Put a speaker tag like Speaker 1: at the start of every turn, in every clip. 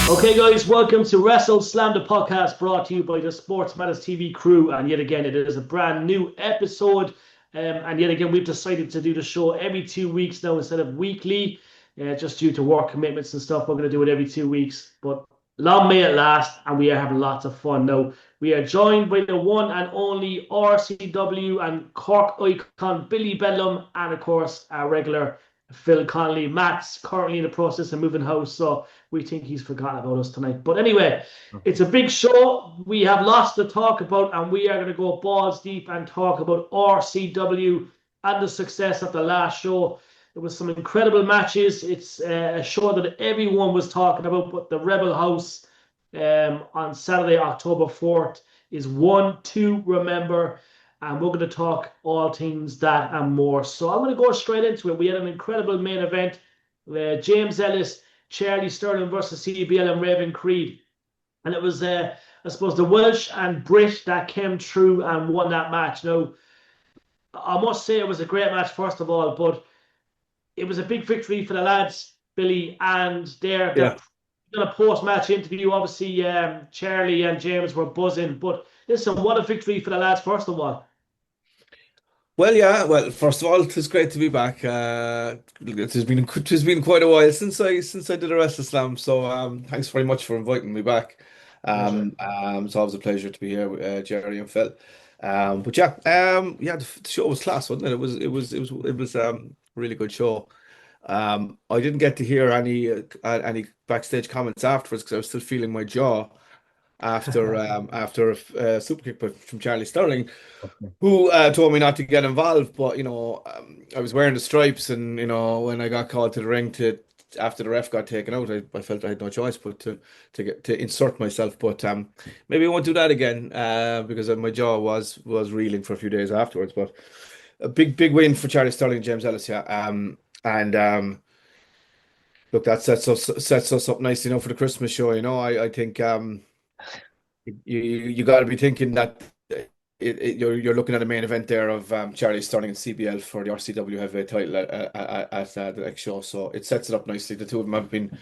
Speaker 1: Okay, guys, welcome to WrestleSlam, the podcast brought to you by the Sports Matters TV crew. And yet again, it is a brand new episode. And yet again, we've decided to do the show every 2 weeks now instead of weekly, just due to work commitments and stuff. We're going to do it every 2 weeks. But long may it last, and we are having lots of fun. Now, we are joined by the one and only RCW and Cork icon Billy Bedlam, and of course, our regular Phil Connolly. Matt's currently in the process of moving house, so we think he's forgotten about us tonight. But anyway, it's a big show. We have lots to talk about, and we are going to go balls deep and talk about RCW and the success of the last show. There was some incredible matches. It's a show that everyone was talking about, but the Rebel House on Saturday, October 4th is one to remember. And we're going to talk all things that and more. So I'm going to go straight into it. We had an incredible main event. James Ellis, Charlie Sterling versus CBL and Raven Creed. And it was, I suppose, the Welsh and Brit that came through and won that match. Now, I must say it was a great match, first of all, but it was a big victory for the lads, Billy, and they're in a post-match interview. Obviously, Charlie and James were buzzing. But listen, what a victory for the lads, first of all.
Speaker 2: Well, first of all, it's great to be back. It's been quite a while since I did a WrestleSlam, so thanks very much for inviting me back. It's always a pleasure to be here with Jerry and Phil. The show was class, wasn't it? It was a really good show. I didn't get to hear any backstage comments afterwards because I was still feeling my jaw after a super kick from Charlie Sterling, who told me not to get involved. But I was wearing the stripes, and when I got called to the ring after the ref got taken out, I felt I had no choice but to insert myself. But maybe I won't do that again because my jaw was reeling for a few days afterwards. But a big win for Charlie Sterling and James Ellis, and look, that sets us up nicely, for the Christmas show. I think you got to be thinking that you're looking at a main event there of Charlie Sterling and CBL for the RCW heavyweight title at the next show. So it sets it up nicely. The two of them have been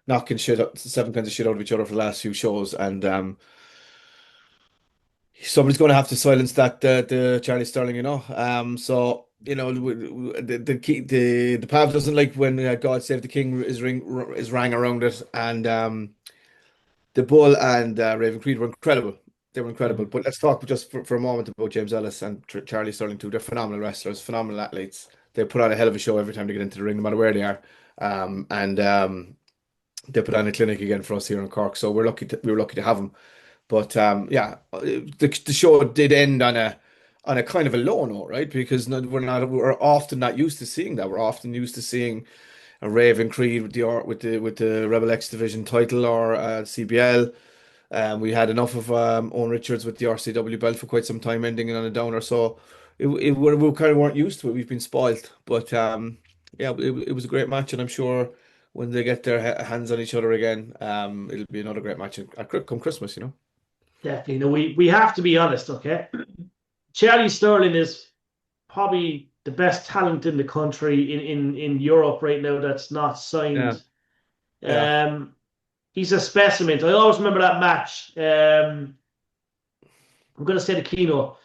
Speaker 2: knocking seven kinds of shit out of each other for the last few shows, and somebody's going to have to silence the Charlie Sterling. So the Pav doesn't like when God Save the King is rang around it, and the Bull and Raven Creed were incredible. They were incredible. But let's talk just for a moment about James Ellis and Charlie Sterling too. They're phenomenal wrestlers, phenomenal athletes. They put on a hell of a show every time they get into the ring, no matter where they are. And they put on a clinic again for us here in Cork. So we were lucky to have them. But the show did end on a kind of a low note, right? Because we're often not used to seeing that. We're often used to seeing a Raven Creed with the Rebel X Division title, or CBL. We had enough of Owen Richards with the RCW belt for quite some time, ending on a downer. So we kind of weren't used to it. We've been spoiled. But it was a great match, and I'm sure when they get their hands on each other again, it'll be another great match come Christmas.
Speaker 1: Definitely. No, we have to be honest, okay? Charlie Sterling is probably the best talent in the country in Europe right now that's not signed.
Speaker 2: Yeah.
Speaker 1: He's a specimen. I always remember that match. I'm going to say the keynote.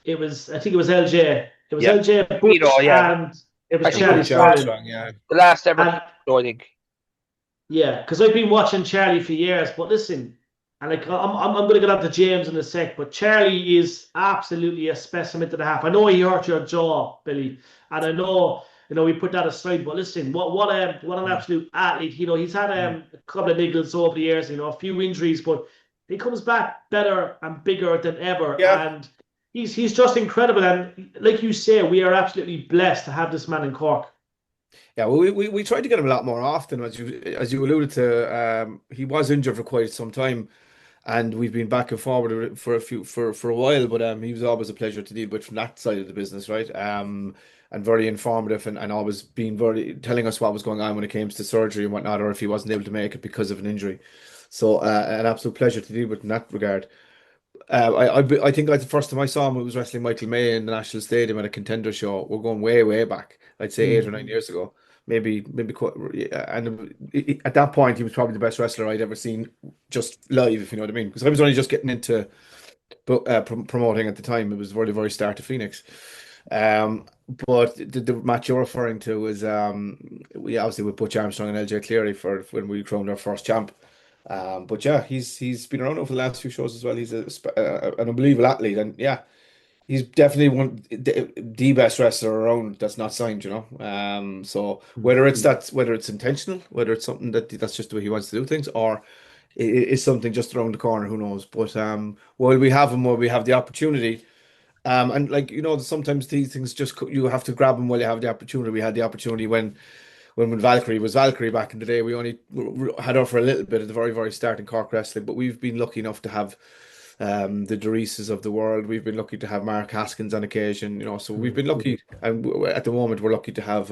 Speaker 1: I think it was LJ. It was LJ Bush, and it was Charlie Sterling.
Speaker 3: The last ever show, I think.
Speaker 1: Yeah, because I've been watching Charlie for years. But listen, and I'm going to get on to James in a sec, but Charlie is absolutely a specimen to the half. I know he hurt your jaw, Billy, and I know we put that aside. But listen, what an absolute athlete. He's had a couple of niggles over the years, a few injuries, but he comes back better and bigger than ever. Yeah. And he's just incredible. And like you say, we are absolutely blessed to have this man in Cork.
Speaker 2: Yeah, well, we tried to get him a lot more often, as you alluded to. He was injured for quite some time, and we've been back and forward for a while. But he was always a pleasure to deal with from that side of the business, right? And very informative, and always being telling us what was going on when it came to surgery and whatnot, or if he wasn't able to make it because of an injury. So an absolute pleasure to deal with in that regard. I think like the first time I saw him, it was wrestling Michael May in the National Stadium at a Contender show. We're going way back. I'd say 8 or 9 years ago. maybe and at that point he was probably the best wrestler I'd ever seen just live, if you know what I mean, because I was only just getting into promoting at the time. It was very, very start of Phoenix. But the match you're referring to was we obviously with Butch Armstrong and LJ Cleary for when we crowned our first champ. But yeah, he's been around over the last few shows as well. He's an unbelievable athlete, and yeah, he's definitely the best wrestler around that's not signed, you know. So whether it's intentional, whether it's something that's just the way he wants to do things, or it is something just around the corner, who knows? But while we have him, while we have the opportunity, and like you know, sometimes these things just you have to grab them while you have the opportunity. We had the opportunity when Valkyrie was Valkyrie back in the day. We only had her for a little bit at the very, very start in Cork wrestling, but we've been lucky enough to have the Dorisas of the world. We've been lucky to have Mark Haskins on occasion, you know. So we've been lucky, and at the moment we're lucky to have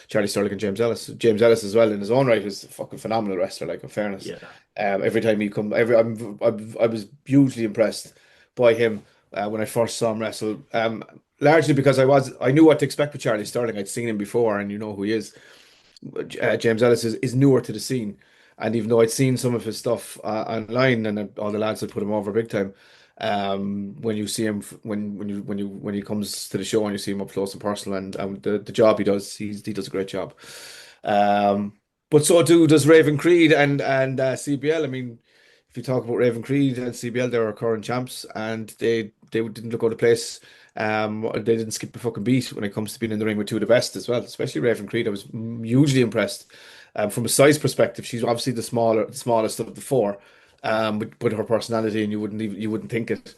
Speaker 2: Charlie Sterling and James Ellis. James Ellis as well in his own right is a fucking phenomenal wrestler. Like in fairness,
Speaker 1: Yeah.
Speaker 2: Every time he come, I was hugely impressed by him when I first saw him wrestle. Largely because I knew what to expect with Charlie Sterling. I'd seen him before, and you know who he is. James Ellis is newer to the scene, and even though I'd seen some of his stuff online, and all the lads had put him over big time, when you see him when he comes to the show and you see him up close and personal, and the job he does, he does a great job. But so does Raven Creed and CBL. I mean, if you talk about Raven Creed and CBL, they're our current champs, and they didn't look out of place. They didn't skip a fucking beat when it comes to being in the ring with two of the best as well, especially Raven Creed. I was hugely impressed. From a size perspective, she's obviously the smallest of the four, with her personality, and you wouldn't think it,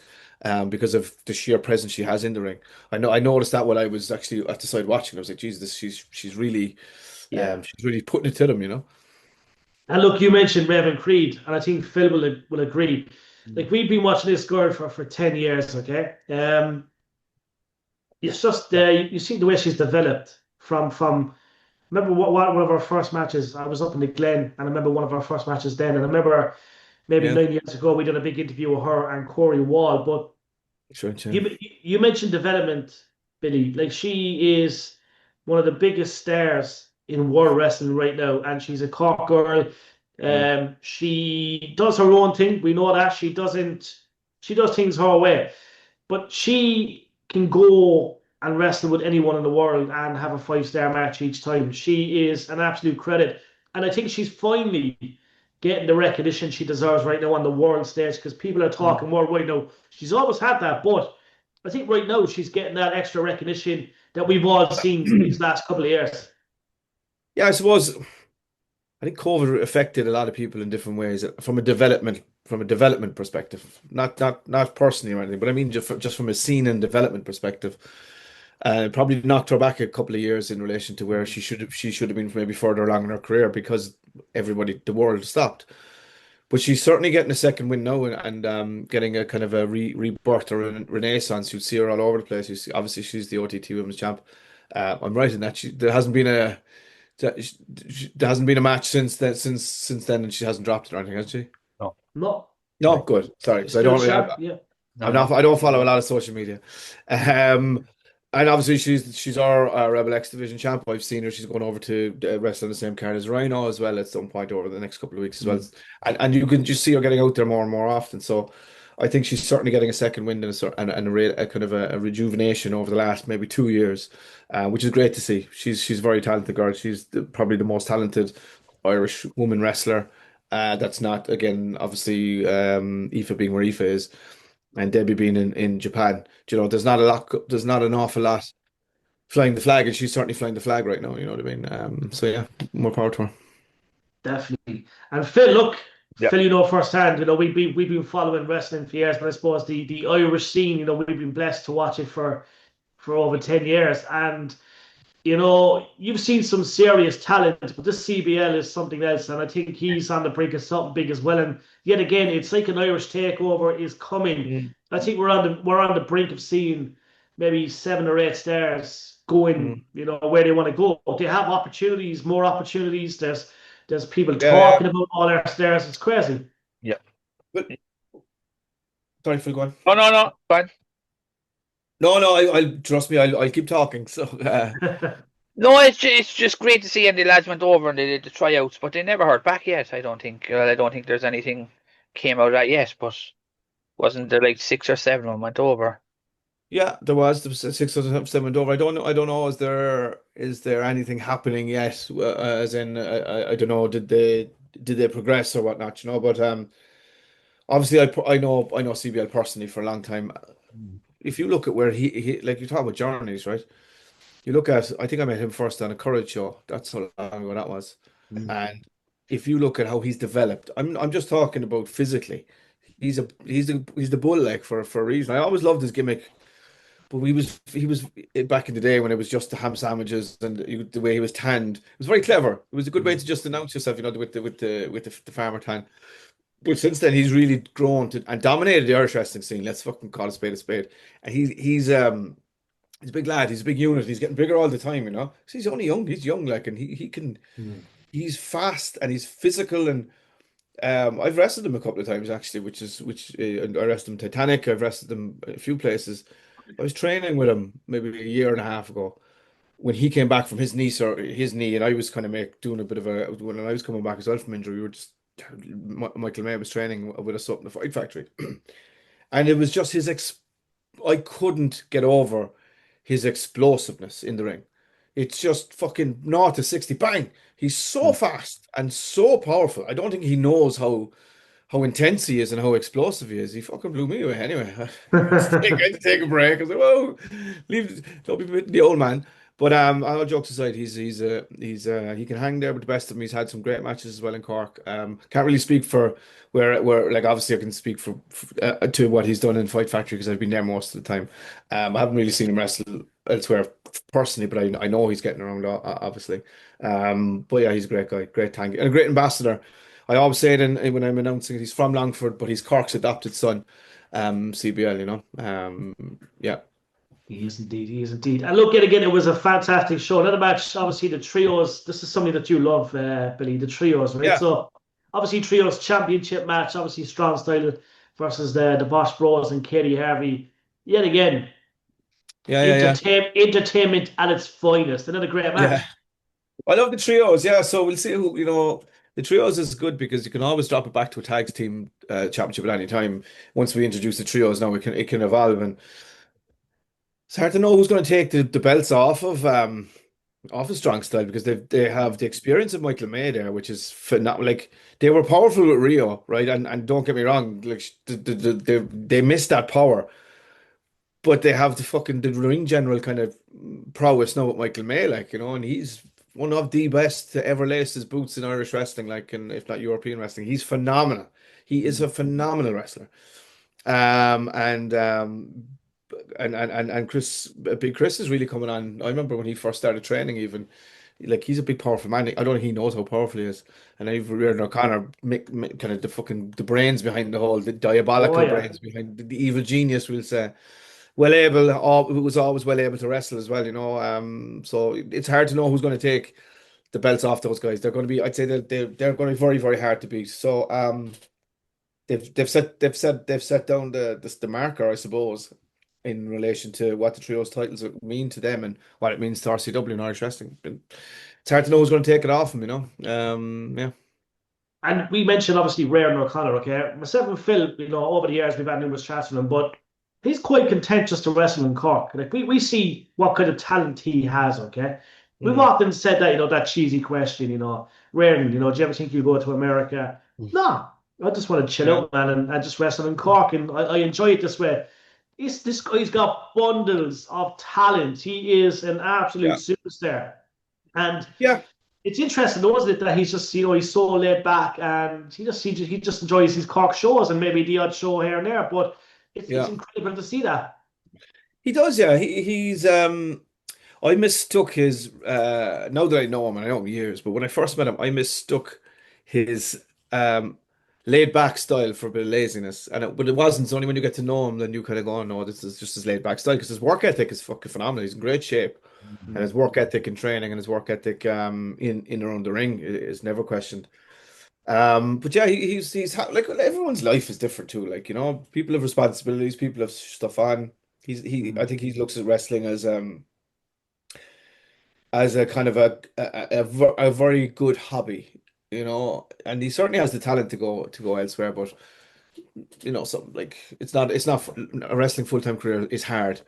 Speaker 2: because of the sheer presence she has in the ring. I noticed that when I was actually at the side watching. I was like, Jesus, she's really, she's really putting it to them, you know.
Speaker 1: And look, you mentioned Raven Creed, and I think Phil will agree. Like we've been watching this girl for 10 years, okay? It's just you see the way she's developed from remember one of our first matches. I was up in the Glen, and I remember one of our first matches then, and I remember maybe
Speaker 2: Yeah.
Speaker 1: 9 years ago we did a big interview with her and Corey Wall. But
Speaker 2: Sure,
Speaker 1: you mentioned development, Billy. Like she is one of the biggest stars in world wrestling right now, and she's a Cork girl. She does her own thing. We know that she doesn't. She does things her way, but she can go and wrestle with anyone in the world and have a 5-star match each time. She is an absolute credit, and I think she's finally getting the recognition she deserves right now on the world stage, because people are talking worldwide now. She's always had that, but I think right now she's getting that extra recognition that we've all seen these last couple of years.
Speaker 2: Yeah, I suppose. I think COVID affected a lot of people in different ways from a development perspective, not personally or anything, but I mean just from a scene and development perspective. Probably knocked her back a couple of years in relation to where she should have been maybe further along in her career, because the world stopped. But she's certainly getting a second win now, and getting a kind of a rebirth or a renaissance. You see her all over the place. You see, obviously she's the OTT Women's Champ. I'm right in that there hasn't been a match since then, and she hasn't dropped it or anything, has she?
Speaker 1: No.
Speaker 2: No, good. Sorry, because I don't follow a lot of social media. And obviously she's our Rebel X Division champ. I've seen her. She's going over to wrestle on the same card as Rhino as well at some point over the next couple of weeks as well. And you can just see her getting out there more and more often. So I think she's certainly getting a second wind and a kind of a rejuvenation over the last maybe 2 years, which is great to see. She's a very talented girl. She's probably the most talented Irish woman wrestler. That's not, again, obviously, Aoife being where Aoife is, and Debbie being in Japan. You know, there's not an awful lot flying the flag, and she's certainly flying the flag right now. You know what I mean? So yeah, more power to her.
Speaker 1: Definitely. And Phil, look,
Speaker 3: Yeah.
Speaker 1: Phil, you know firsthand, you know, we've been following wrestling for years, but I suppose the Irish scene, you know, we've been blessed to watch it for over 10 years. And you know, you've seen some serious talent, but this CBL is something else, and I think he's on the brink of something big as well. And yet again, it's like an Irish takeover is coming. I think we're on the brink of seeing maybe 7 or 8 stars going, you know, where they want to go. They have opportunities, more opportunities. There's people talking about all their stars. It's crazy.
Speaker 3: Yeah.
Speaker 2: Sorry, Phil, go on.
Speaker 3: No, fine.
Speaker 2: No, I'll trust me. I'll keep talking. So,
Speaker 3: No, it's just great to see, and the lads went over and they did the tryouts, but they never heard back yet. I don't think. I don't think there's anything came out of that yet. But wasn't there like 6 or 7 of them went over?
Speaker 2: Yeah, there was 6 or 7 over. I don't know. Is there anything happening yet? As in, I don't know. Did they progress or whatnot? But obviously, I know CBL personally for a long time. If you look at where he like you talk about journeys, right? You look at, I think I met him first on a Courage show. That's how long ago that was. And if you look at how he's developed, I'm just talking about physically. He's the bull like for a reason. I always loved his gimmick, but he was back in the day when it was just the ham sandwiches and the way he was tanned. It was very clever. It was a good way to just announce yourself, with the farmer tan. But since then, he's really grown and dominated the Irish wrestling scene. Let's fucking call a spade a spade. And he's a big lad. He's a big unit. He's getting bigger all the time. 'Cause he's only young. He's young, like, and he can. He's fast and he's physical. And I've wrestled him a couple of times actually, and I wrestled him Titanic. I've wrestled him a few places. I was training with him maybe a year and a half ago when he came back from his knee, and I was kind of doing a bit of a when I was coming back as well from injury. We were just Michael May was training with us up in the Fight Factory, and it was just I couldn't get over his explosiveness in the ring. It's just fucking 0 to 60, bang. He's so fast and so powerful. I don't think he knows how intense he is and how explosive he is. He fucking blew me away anyway. I had to take a break. I was like, whoa, don't be the old man. But all jokes aside, he can hang there with the best of them. He's had some great matches as well in Cork. Can't really speak for where like obviously I can speak to what he's done in Fight Factory because I've been there most of the time. I haven't really seen him wrestle elsewhere personally, but I know he's getting around obviously. But yeah, he's a great guy, great tank, and a great ambassador. I always say it when I'm announcing it, he's from Longford, but he's Cork's adopted son, CBL, yeah.
Speaker 1: He is indeed. He is indeed. And look, yet again, it was a fantastic show. Another match, obviously, the trios. This is something that you love, Billy, the trios, right?
Speaker 2: Yeah.
Speaker 1: So, obviously, trios championship match. Obviously, Strong Style versus the Bosch Bros and Katie Harvey. Yet again,
Speaker 2: Yeah.
Speaker 1: entertainment at its finest. Another great match.
Speaker 2: Yeah. I love the trios, yeah. So we'll see the trios is good because you can always drop it back to a tag team championship at any time. Once we introduce the trios, now it can evolve, and it's hard to know who's going to take the belts off of Strong Style because they have the experience of Michael May there, which is phenomenal. Like they were powerful with Rio, right? And don't get me wrong, like they missed that power, but they have the ring general kind of prowess now with Michael May, like and he's one of the best to ever lace his boots in Irish wrestling, like, and if not European wrestling. He's phenomenal. He is a phenomenal wrestler. And Big Chris is really coming on. I remember when he first started training, even like he's a big powerful man. I don't think he knows how powerful he is. And I've Reardon O'Connor kind of the brains behind the diabolical brains behind the evil genius, we'll say. Was always well able to wrestle as well, so it's hard to know who's going to take the belts off those guys. They're going to be, I'd say that they're going to be very, very hard to beat. So they've set down the marker, I suppose, in relation to what the trios titles mean to them and what it means to RCW and Irish wrestling. It's hard to know who's going to take it off them, yeah.
Speaker 1: And we mentioned obviously Rare and O'Connor, okay? Myself and Phil, over the years we've had numerous chats with him, but he's quite content just to wrestle in Cork. Like we see what kind of talent he has, okay? We've often said that, that cheesy question, Rare, do you ever think you go to America? No, I just want to chill out, man, and just wrestle in Cork, and I enjoy it this way. This guy's got bundles of talent. He is an absolute superstar. And
Speaker 2: yeah,
Speaker 1: it's interesting, though, isn't it, that he's just, he's so laid back and he just enjoys his Cork shows and maybe the odd show here and there. But it's incredible to see that.
Speaker 2: He does, yeah. He's I mistook his now that I know him, and I know him years, but when I first met him, I mistook his laid back style for a bit of laziness. But it wasn't. It's only when you get to know him then you kind of go, oh, no, this is just his laid back style because his work ethic is fucking phenomenal. He's in great shape. And his work ethic in training and his work ethic in around the ring is never questioned. But yeah, he's like everyone's life is different too. Like, people have responsibilities, people have stuff on. I think he looks at wrestling as as a kind of a very good hobby, and he certainly has the talent to go elsewhere, but some like it's not a wrestling full-time career is hard.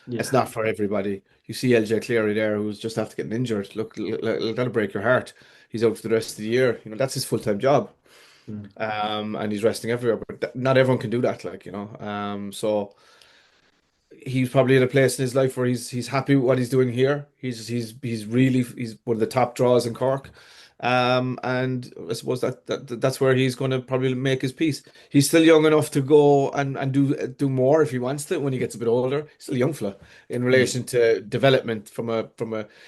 Speaker 2: It's
Speaker 1: Yeah.
Speaker 2: not for everybody. You see LJ Cleary there, who's just after getting injured. Look, that'll break your heart. He's out for the rest of the year. That's his full-time job.
Speaker 1: Mm.
Speaker 2: And he's resting everywhere, but not everyone can do that, so he's probably in a place in his life where he's happy with what he's doing here. He's one of the top draws in Cork. And I suppose that's where he's going to probably make his peace. He's still young enough to go and do more if he wants to when he gets a bit older. He's still a young fella in relation to development from a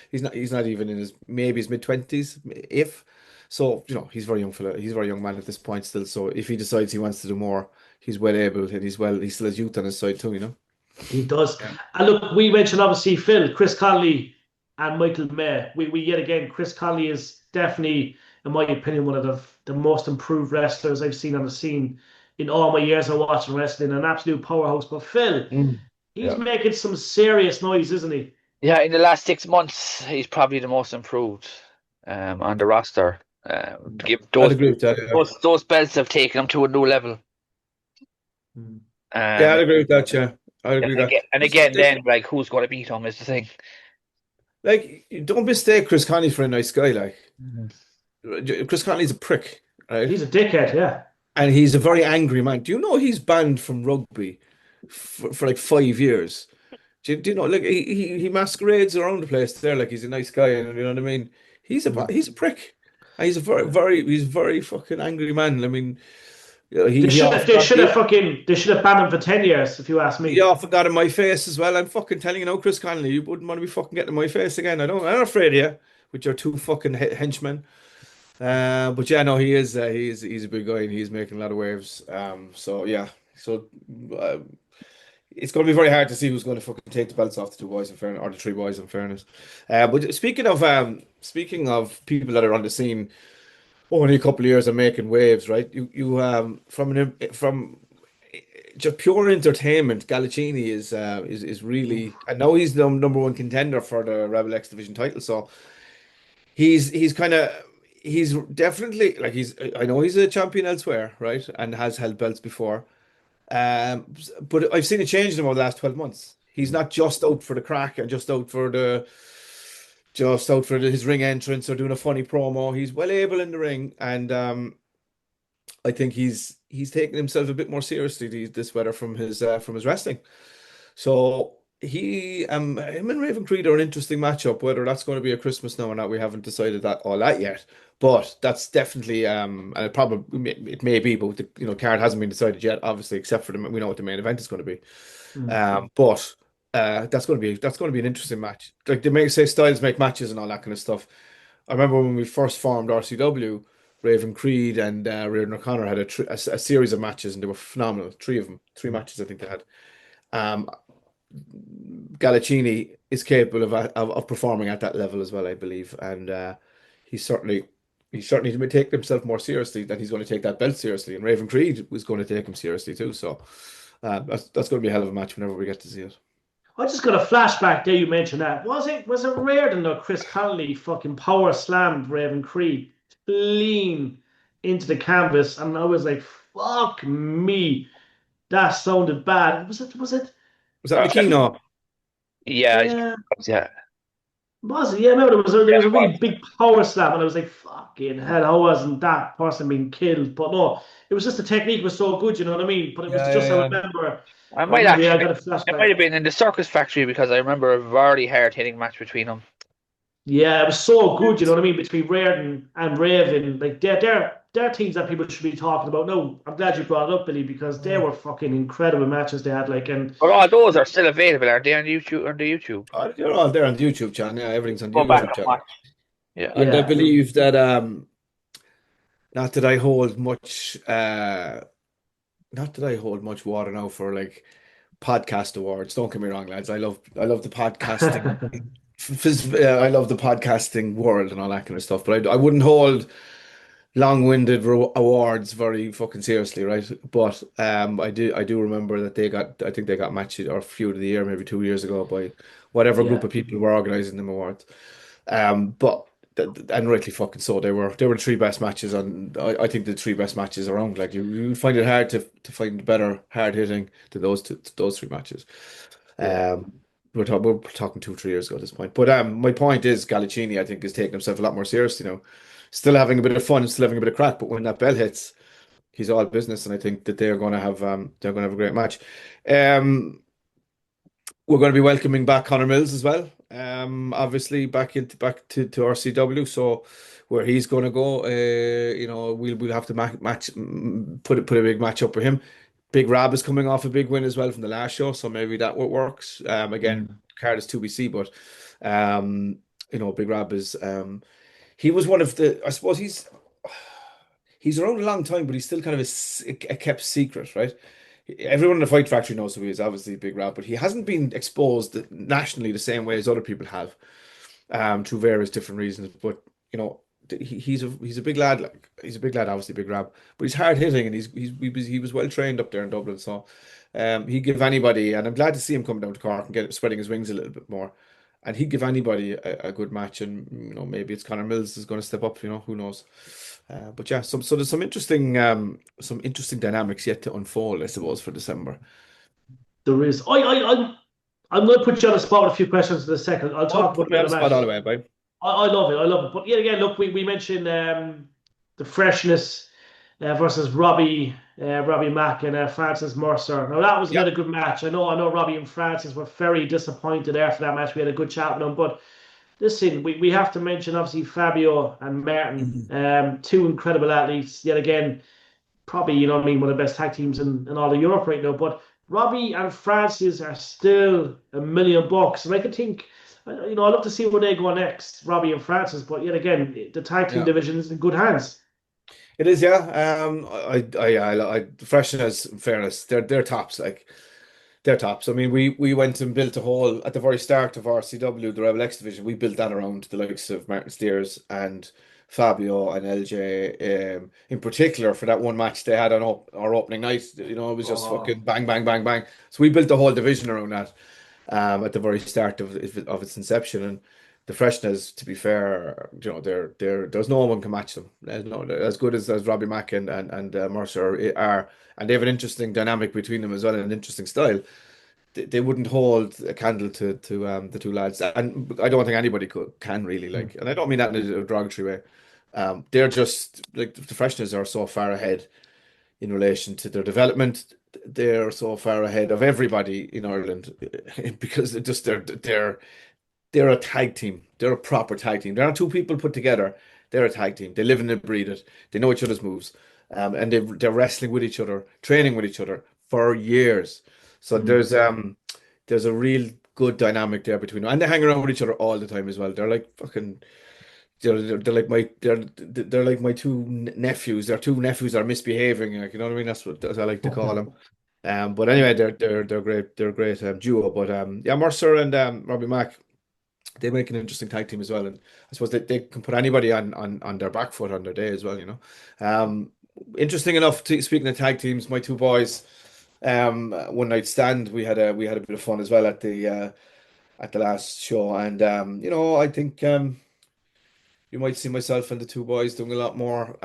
Speaker 2: he's not even in his mid-20s if so, he's very young fella. He's a very young man at this point still. So if he decides he wants to do more, he's well able and he still has youth on his side too.
Speaker 1: He does.
Speaker 2: Yeah.
Speaker 1: And look, we mentioned obviously Phil, Chris Connolly, and Michael May. We yet again, Chris Connolly is definitely, in my opinion, one of the most improved wrestlers I've seen on the scene in all my years of watching wrestling. An absolute powerhouse. But Phil, he's making some serious noise, isn't he?
Speaker 3: Yeah, in the last 6 months, he's probably the most improved on the roster.
Speaker 2: I'd agree with that, yeah.
Speaker 3: Those belts have taken him to a new level.
Speaker 2: Yeah, I'd agree with that, yeah. I agree with that.
Speaker 3: And again, then, like, who's going to beat him is the thing.
Speaker 2: Like, don't mistake Chris Connolly for a nice guy, like. Chris Connolly's a prick, right?
Speaker 1: He's a dickhead, yeah.
Speaker 2: And he's a very angry man. Do you know he's banned from rugby for like 5 years? Do you know, like, he masquerades around the place there like he's a nice guy, and you know what I mean? He's a prick. And he's a very fucking angry man. I mean,
Speaker 1: they should have banned him for 10 years, if you ask me.
Speaker 2: He often got in my face as well. I'm fucking telling you now, Chris Connolly, you wouldn't want to be fucking getting in my face again. I'm not afraid of you with your two fucking henchmen. But yeah, no, he's a big guy and he's making a lot of waves. So yeah, it's going to be very hard to see who's going to fucking take the belts off the two boys in fairness, or the three boys in fairness. But speaking of people that are on the scene only a couple of years of making waves, right? You from just pure entertainment, Galaccini is really, and now he's the number one contender for the Rebel X Division title. So he's definitely like I know he's a champion elsewhere, right? And has held belts before. But I've seen a change in him over the last 12 months. He's not just out for the crack and just out for his ring entrance or doing a funny promo. He's well able in the ring, and I think he's taking himself a bit more seriously this weather from his wrestling. So him and Raven Creed are an interesting matchup. Whether that's going to be a Christmas now or not, we haven't decided that yet. But that's definitely and it may be, but the card hasn't been decided yet, obviously, except for we know what the main event is going to be. But that's going to be an interesting match. Like they say styles make matches and all that kind of stuff. I remember when we first formed RCW, Raven Creed and Reardon O'Connor had a series of matches and they were phenomenal. Three matches I think they had. Galaccini is capable of performing at that level as well, I believe, and he's certainly taking himself more seriously than he's going to take that belt seriously. And Raven Creed was going to take him seriously too. So that's going to be a hell of a match whenever we get to see it.
Speaker 1: I just got a flashback there. You mentioned that. Was it Reardon or Chris Connolly fucking power slammed Raven Creed clean into the canvas, and I was like, "Fuck me, that sounded bad." Was it?
Speaker 2: Was that Aquino?
Speaker 3: Yeah.
Speaker 1: Was it? Yeah, no, there was a really big power slam, and I was like, "Fucking hell, how wasn't that person being killed?" But no, it was just the technique was so good, you know what I mean? But it was I remember.
Speaker 3: It might have been in the Circus Factory because I remember a very hard hitting match between them.
Speaker 1: Yeah, it was so good, you know what I mean, between Reardon and Raven. Like they're teams that people should be talking about. No, I'm glad you brought it up, Billy, because they were fucking incredible matches they had. But
Speaker 3: all those are still available, are they on YouTube?
Speaker 2: Oh, they're all there on the YouTube channel. Yeah, everything's on the YouTube channel.
Speaker 3: Yeah.
Speaker 2: And I believe that not that I hold much water now for like podcast awards. Don't get me wrong, lads. I love the podcasting. I love the podcasting world and all that kind of stuff, but I wouldn't hold long-winded awards very fucking seriously, right? But I do remember that I think they got match or feud of the year maybe 2 years ago by whatever group of people were organizing them awards. But and rightly fucking so. They were the three best matches, and I think the three best matches around. Like you find it hard to find better hard hitting than those three matches.
Speaker 1: Yeah.
Speaker 2: We're talking 2 3 years ago at this point. But my point is Gallicini, I think, is taking himself a lot more seriously now. Still having a bit of fun, still having a bit of crack, but when that bell hits, he's all business, and I think that they're gonna have a great match. Um, we're going to be welcoming back Connor Mills as well. Obviously back to RCW, so where he's going to go, we'll have to put a big match up for him. Big Rab is coming off a big win as well from the last show, so maybe that works. Again, card is to be seen, but Big Rab is he was one of the. I suppose he's around a long time, but he's still kind of a kept secret, right? Everyone in the Fight Factory knows who he is, obviously Big Rab, but he hasn't been exposed nationally the same way as other people have, through various different reasons. But he's a big lad, like he's a big lad, obviously Big Rab, but he's hard hitting and he was well trained up there in Dublin, so he'd give anybody, and I'm glad to see him come down to Cork and spreading his wings a little bit more. And he'd give anybody a good match, and maybe it's Connor Mills is going to step up. Who knows? But yeah, so there's some interesting dynamics yet to unfold, I suppose, for December.
Speaker 1: There is. I'm going to put you on the spot with a few questions in a second. I'll talk about the match.
Speaker 2: All the way, babe.
Speaker 1: I love it. But yet again, look, we mentioned the freshness versus Robbie Mack and Francis Mercer. Now that was another good match. I know Robbie and Francis were very disappointed after that match. We had a good chat with them, but listen, we have to mention obviously Fabio and Martin, two incredible athletes. Yet again, probably one of the best tag teams in all of Europe right now. But Robbie and Francis are still $1 million, and I could think. I'd love to see where they go next, Robbie and Francis. But yet again, the tag team division is in good hands.
Speaker 2: It is, yeah. I freshness, in fairness, they're tops. Like they're tops. I mean, we went and built a whole at the very start of RCW, the Rebel X division. We built that around the likes of Martin Steers and Fabio and LJ, in particular for that one match they had on our opening night. It was just fucking bang, bang, bang, bang. So we built the whole division around that. At the very start of its inception, and the freshness, to be fair, there's no one can match them. As good as Robbie Mack and Mercer are, and they have an interesting dynamic between them as well, and an interesting style. They wouldn't hold a candle to the two lads, and I don't think anybody can really, like, and I don't mean that in a derogatory way. They're just like the freshness are so far ahead in relation to their development. They're so far ahead of everybody in Ireland because they're a tag team. They're a proper tag team. They're not two people put together. They're a tag team. They live and they breathe it. They know each other's moves, and they're wrestling with each other, training with each other for years. So there's a real good dynamic there between them, and they hang around with each other all the time as well. They're like fucking. They're like my two nephews. Their two nephews are misbehaving. Like, you know what I mean? That's what I like to call them. But anyway, they're great. They're a great duo. But yeah, Mercer and Robbie Mack, they make an interesting tag team as well. And I suppose they can put anybody on their back foot on their day as well. Interesting enough. Speaking of tag teams, my two boys, one night stand. We had a bit of fun as well at the last show, and I think. You might see myself and the two boys doing a lot more.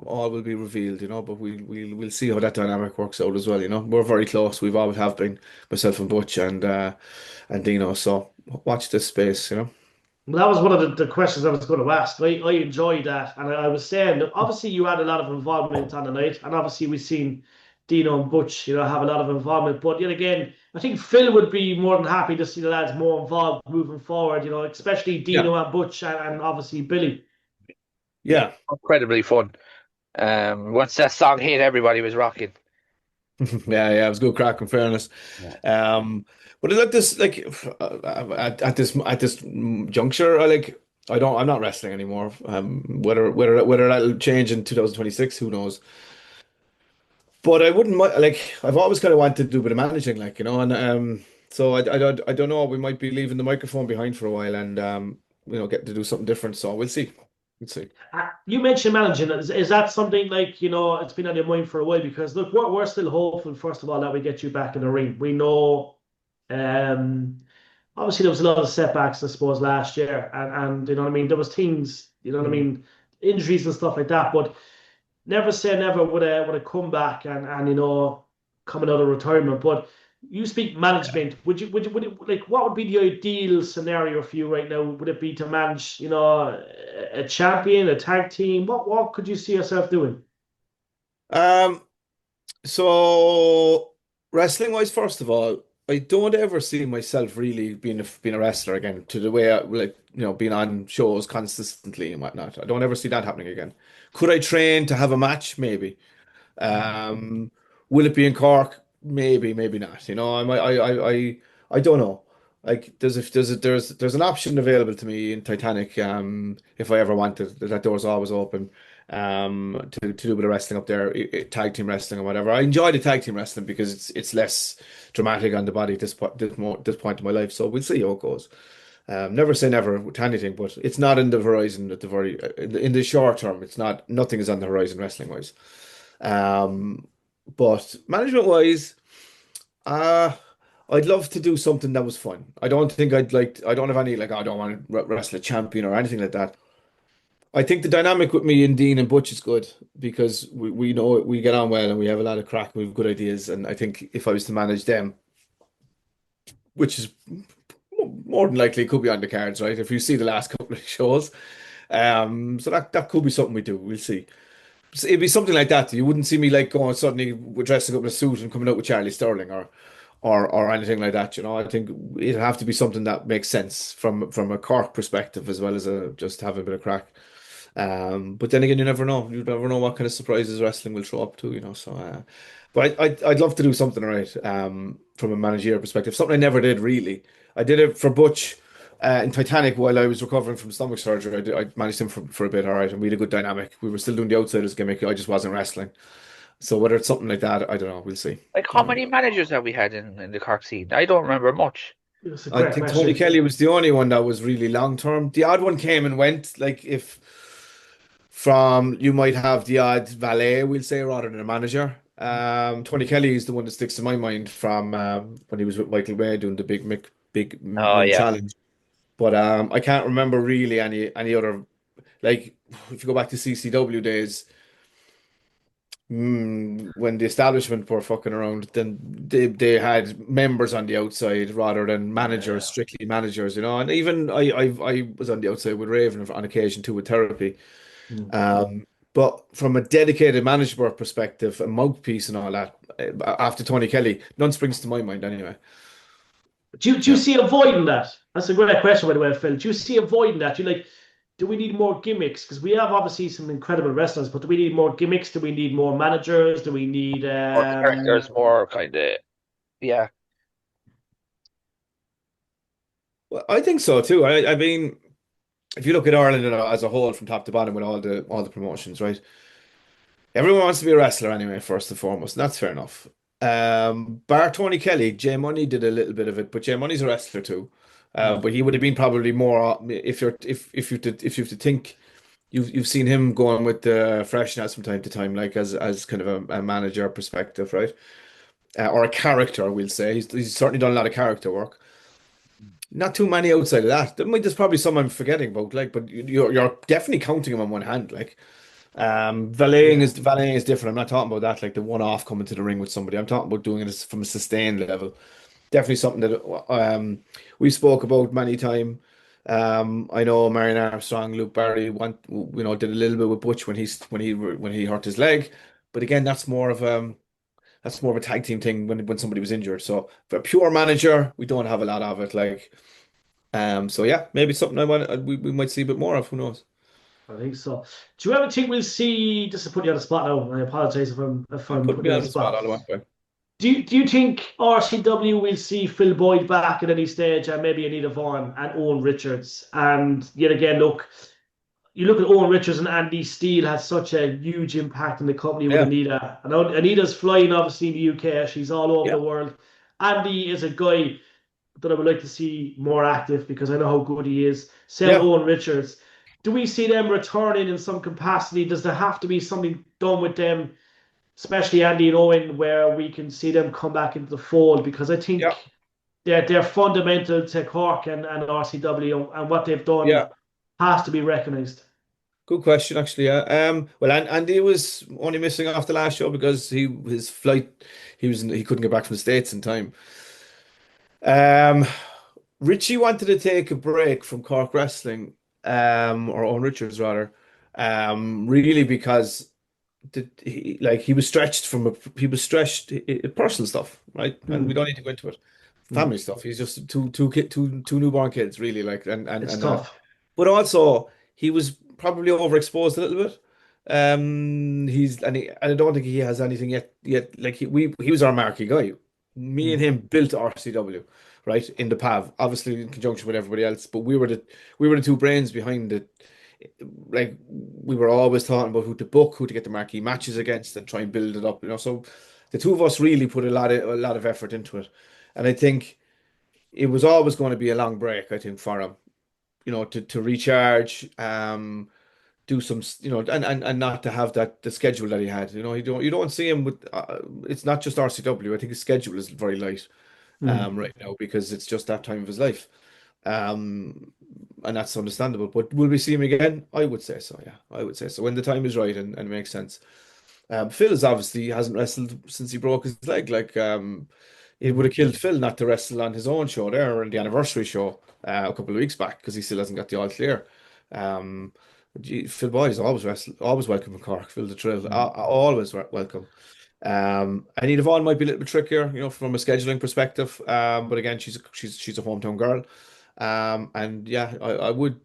Speaker 2: All will be revealed, but we'll see how that dynamic works out as well. We're very close. We've always have been, myself and Butch and Dino. So watch this space.
Speaker 1: Well, that was one of the questions I was going to ask. I enjoyed that, and I was saying that obviously you had a lot of involvement on the night, and obviously we've seen Dino and Butch, have a lot of involvement. But yet again, I think Phil would be more than happy to see the lads more involved moving forward. Especially Dino and Butch and obviously Billy.
Speaker 2: Yeah,
Speaker 3: incredibly fun. Once that song hit, everybody was rocking.
Speaker 2: yeah, it was good crack. In fairness, but at this at this juncture, I'm not wrestling anymore. Whether that'll change in 2026, who knows? But I wouldn't I've always kind of wanted to do a bit of managing, and so I don't know. We might be leaving the microphone behind for a while, and get to do something different. So we'll see.
Speaker 1: You mentioned managing. Is that something it's been on your mind for a while? Because look, we're still hopeful. First of all, that we get you back in the ring. We know obviously there was a lot of setbacks, I suppose, last year, and you know what I mean. There was things, you know what I
Speaker 2: Mm.
Speaker 1: mean, injuries and stuff like that. But never say never with a comeback and you know coming out of retirement. But you speak management. Like what would be the ideal scenario for you right now? Would it be to manage, you know, a champion, a tag team? What could you see yourself doing?
Speaker 2: Um, so wrestling wise, first of all, I don't ever see myself really being a wrestler again to the way I like, being on shows consistently and whatnot. I don't ever see that happening again. Could I train to have a match? Maybe. Um, will it be in Cork? Maybe, maybe not. I don't know. Like there's an option available to me in Titanic. If I ever wanted, that door's always open. To do a bit of wrestling up there, tag team wrestling or whatever. I enjoy the tag team wrestling because it's less dramatic on the body at this point in my life. So we'll see how it goes. Never say never with anything, but it's not in the horizon at the very in the short term. It's not nothing is on the horizon wrestling wise. Um, but management wise, uh, I'd love to do something that was fun. I don't think I don't have any like, I don't want to wrestle a champion or anything like that. I think the dynamic with me and Dean and Butch is good because we know we get on well and we have a lot of crack, we have good ideas. And I think if I was to manage them, which is more than likely could be on the cards, right? If you see the last couple of shows. So that could be something we do. We'll see. So it'd be something like that. You wouldn't see me like going suddenly dressing up in a suit and coming out with Charlie Sterling or anything like that. I think it'd have to be something that makes sense from a Cork perspective as well as just having a bit of crack. But then again, you never know. You never know what kind of surprises wrestling will show up to. So, but I'd love to do something right. From a managerial perspective, something I never did really. I did it for Butch. In Titanic, while I was recovering from stomach surgery, I managed him for a bit, all right, and we had a good dynamic. We were still doing the outsiders gimmick. I just wasn't wrestling. So whether it's something like that, I don't know. We'll see.
Speaker 3: Like, how many managers have we had in the Cork scene? I don't remember much.
Speaker 1: It's a
Speaker 2: I
Speaker 1: great
Speaker 2: think Tony
Speaker 1: question.
Speaker 2: Kelly was the only one that was really long term. The odd one came and went. Like if from you might have the odd valet, we'll say, rather than a manager. Tony Kelly is the one that sticks to my mind from when he was with Michael Way doing the big
Speaker 3: Oh
Speaker 2: ring
Speaker 3: yeah.
Speaker 2: challenge. But I can't remember really any other like if you go back to CCW days, when the establishment were fucking around, then they had members on the outside rather than managers,
Speaker 1: Yeah.
Speaker 2: strictly managers. And even I was on the outside with Raven on occasion too with therapy.
Speaker 1: Mm.
Speaker 2: But from a dedicated management perspective, a mouthpiece and all that, after Tony Kelly, none springs to my mind anyway.
Speaker 1: Do you
Speaker 2: Yeah.
Speaker 1: see avoiding that? That's a great question, by the way, Phil. Do you see avoiding that? You like, do we need more gimmicks? Because we have obviously some incredible wrestlers, but do we need more gimmicks? Do we need more managers? Do we need
Speaker 3: More characters, more kind of, yeah.
Speaker 2: Well, I think so too. I mean, if you look at Ireland as a whole from top to bottom with all the promotions, right? Everyone wants to be a wrestler anyway, first and foremost, and that's fair enough. Bar Tony Kelly, Jay Money did a little bit of it, but Jay Money's a wrestler too. But he would have been probably more if you have to think you've seen him going with the freshness from time to time, like as kind of a manager perspective, right? Or a character, we'll say. He's certainly done a lot of character work. Not too many outside of that. There's probably some I'm forgetting about, like, but you're definitely counting them on one hand, like.
Speaker 1: yeah.
Speaker 2: Valeting is different. I'm not talking about that like the one-off coming to the ring with somebody. I'm talking about doing it from a sustained level. Definitely something that we spoke about many time. I know Marion Armstrong, Luke Barry did a little bit with Butch when he hurt his leg, but again, that's more of a tag team thing when somebody was injured. So for a pure manager, we don't have a lot of it. Like, so yeah, maybe something we might see a bit more of. Who knows?
Speaker 1: I think so. Do you ever think we'll see? Just to put you on the spot now, I apologize if
Speaker 2: You're
Speaker 1: I'm
Speaker 2: putting
Speaker 1: putting
Speaker 2: me
Speaker 1: you on
Speaker 2: on
Speaker 1: the
Speaker 2: the spot all
Speaker 1: spot.
Speaker 2: the way.
Speaker 1: Do you think RCW will see Phil Boyd back at any stage and maybe Anita Vaughan and Owen Richards? And yet again, look, you look at Owen Richards and Andy Steele had such a huge impact in the company with
Speaker 2: Yeah,
Speaker 1: Anita. I know Anita's flying obviously in the UK, she's all over
Speaker 2: yeah,
Speaker 1: the world. Andy is a guy that I would like to see more active because I know how good he is. Same with
Speaker 2: yeah.
Speaker 1: Owen Richards. Do we see them returning in some capacity? Does there have to be something done with them, especially Andy and Owen, where we can see them come back into the fold? Because I
Speaker 2: Yeah.
Speaker 1: think they're fundamental to Cork and RCW, and what they've done
Speaker 2: Yeah,
Speaker 1: has to be recognised.
Speaker 2: good question actually. Yeah. Well, and Andy was only missing off the last show because his flight he couldn't get back from the States in time. Um, Richie wanted to take a break from Cork wrestling, or Owen Richards rather, really because he was stretched personal stuff, right? And we
Speaker 1: Mm.
Speaker 2: don't need to go into it.
Speaker 1: Mm.
Speaker 2: Family stuff. He's just two newborn kids, really, like
Speaker 1: It's
Speaker 2: and that.
Speaker 1: tough.
Speaker 2: But also he was probably overexposed a little bit. And I don't think he has anything yet. Like he was our marquee guy. Me and
Speaker 1: Mm.
Speaker 2: him built RCW, right, in the PAV, obviously in conjunction with everybody else. But we were the two brains behind it. Like we were always talking about who to book, who to get the marquee matches against, and try and build it up. So the two of us really put a lot of effort into it, and I think it was always going to be a long break. I think for him, to recharge, do some, and not to have the schedule that he had. You don't see him with. It's not just RCW. I think his schedule is very light
Speaker 1: Mm.
Speaker 2: right now because it's just that time of his life. Um, and that's understandable. But will we see him again? I would say so, yeah. I would say so when the time is right and makes sense. Phil is obviously hasn't wrestled since he broke his leg. Like it would
Speaker 1: Mm.
Speaker 2: have killed Phil not to wrestle on his own show there or the anniversary show a couple of weeks back because he still hasn't got the all clear. Um, Phil Boyd is always always welcome in Cork. Phil the Trill,
Speaker 1: Mm.
Speaker 2: always welcome. And Eva Vaughn might be a little bit trickier, from a scheduling perspective. But again, she's a hometown girl. And yeah, I would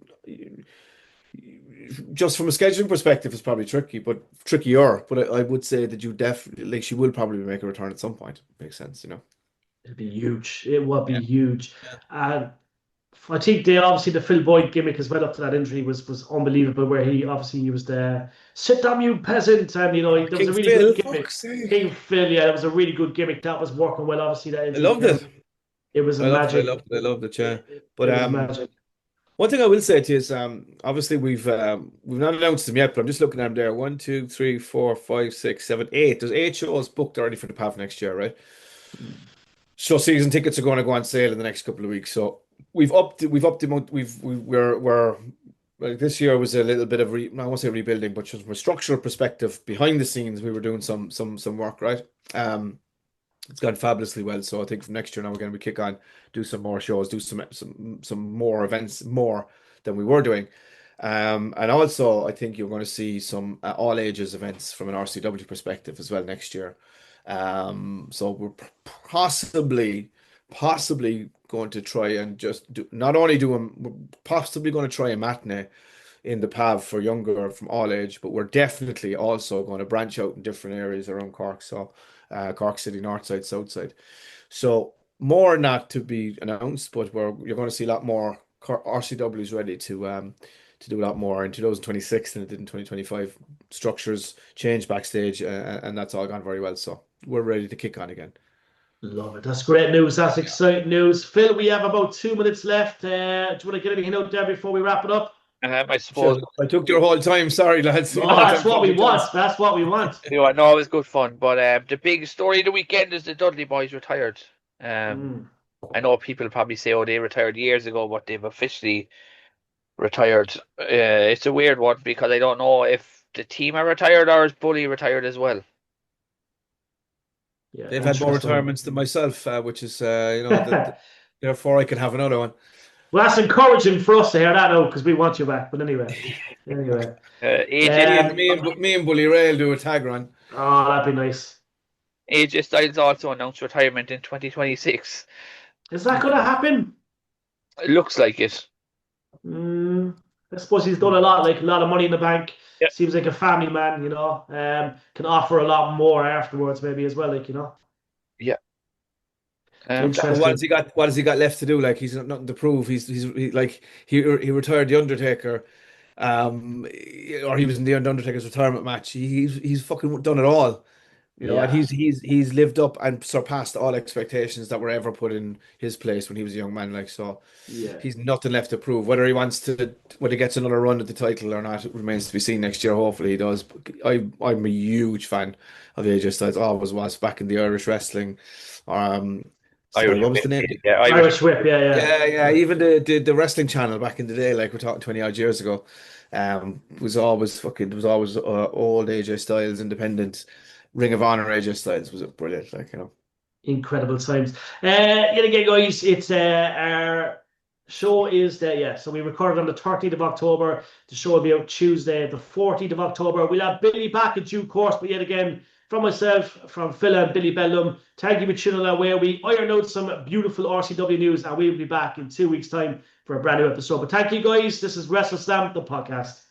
Speaker 2: just from a scheduling perspective, it's probably tricky, but trickier. But I would say that you definitely like she will probably make a return at some point. Makes sense.
Speaker 1: It'd be huge. It would be
Speaker 2: Yeah.
Speaker 1: huge.
Speaker 2: Yeah.
Speaker 1: And I think they obviously the Phil Boyd gimmick as well up to that injury was unbelievable. Where he was the sit down you peasant, and there was
Speaker 2: King
Speaker 1: a really
Speaker 2: Phil,
Speaker 1: good gimmick.
Speaker 2: fuck's sake.
Speaker 1: King Phil, yeah, that was a really good gimmick. That was working well. Obviously that
Speaker 2: I
Speaker 1: injury
Speaker 2: loved
Speaker 1: came.
Speaker 2: it.
Speaker 1: It was a
Speaker 2: I loved it. I
Speaker 1: magic.
Speaker 2: loved it. I loved it. Yeah.
Speaker 1: It
Speaker 2: But
Speaker 1: was magic.
Speaker 2: one thing I will say to you is obviously we've not announced them yet, but I'm just looking at them there. One, two, three, four, five, six, seven, eight. There's 8 shows booked already for the PAF next year, right? So season tickets are going to go on sale in the next couple of weeks. So we've upped the amount we're like this year was a little bit of I won't say rebuilding, but just from a structural perspective, behind the scenes, we were doing some work, right? It's gone fabulously well. So I think from next year now we're going to kick on, do some more shows, do some more events, more than we were doing. And also I think you're going to see some all ages events from an RCW perspective as well next year. So we're possibly going to try and just do not only do them, we're possibly going to try a matinee in the PAV for younger from all age, but we're definitely also going to branch out in different areas around Cork. So Cork City, North Side, South Side. So more not to be announced, but you're going to see a lot more. RCW is ready to do a lot more in 2026 than it did in 2025. Structures changed backstage, and that's all gone very well. So we're ready to kick on again.
Speaker 1: Love it. That's great news. That's exciting news. Phil, we have about 2 minutes left. Do you want to get anything out there before we wrap it up?
Speaker 3: I suppose.
Speaker 2: I took your whole time. Sorry, lads.
Speaker 1: No, that's what we want. That's what we want.
Speaker 3: No, it was good fun. But the big story of the weekend is the Dudley boys retired. I know people probably say, "Oh, they retired years ago," but they've officially retired. It's a weird one because I don't know if the team are retired or is Bully retired as well.
Speaker 1: Yeah,
Speaker 2: They've had more
Speaker 1: interesting.
Speaker 2: retirements than myself, which is therefore I can have another one.
Speaker 1: Well, that's encouraging for us to hear that, though, because we want you back. But anyway,
Speaker 3: AJ,
Speaker 2: Me and Bully Ray will do a tag run.
Speaker 1: oh, that'd be nice.
Speaker 3: AJ Styles also announced retirement in 2026.
Speaker 1: Is that going to happen?
Speaker 3: It looks like it.
Speaker 1: I suppose he's done a lot of money in the bank.
Speaker 3: Yeah.
Speaker 1: Seems like a family man, can offer a lot more afterwards, maybe as well,
Speaker 3: Yeah.
Speaker 1: Interesting.
Speaker 2: What has he got left to do? Like he's nothing to prove. He retired the Undertaker, or he was in the Undertaker's retirement match. He's fucking done it all. And he's lived up and surpassed all expectations that were ever put in his place when he was a young man.
Speaker 1: Yeah.
Speaker 2: He's nothing left to prove. Whether he gets another run at the title or not, it remains to be seen next year. Hopefully he does. I'm a huge fan of AJ Styles. Always was back in the Irish wrestling, Sorry,
Speaker 3: Irish
Speaker 2: what was
Speaker 3: Whip,
Speaker 2: the name?
Speaker 3: yeah,
Speaker 1: Irish Whip, yeah.
Speaker 2: Yeah. Even the wrestling channel back in the day, like we're talking 20 odd years ago, was always fucking. There was always old AJ Styles, independent, Ring of Honor AJ Styles was brilliant. Like
Speaker 1: Incredible times. Yet again, guys, it's our show is there, yeah. So we recorded on the 30th of October. The show will be out Tuesday, the 14th of October. We'll have Billy back in due course, but yet again, from myself, from Phil and Billy Bedlam, thank you for tuning in where we iron out some beautiful RCW news, and we'll be back in 2 weeks' time for a brand new episode. But thank you, guys. This is WrestleSlam, the podcast.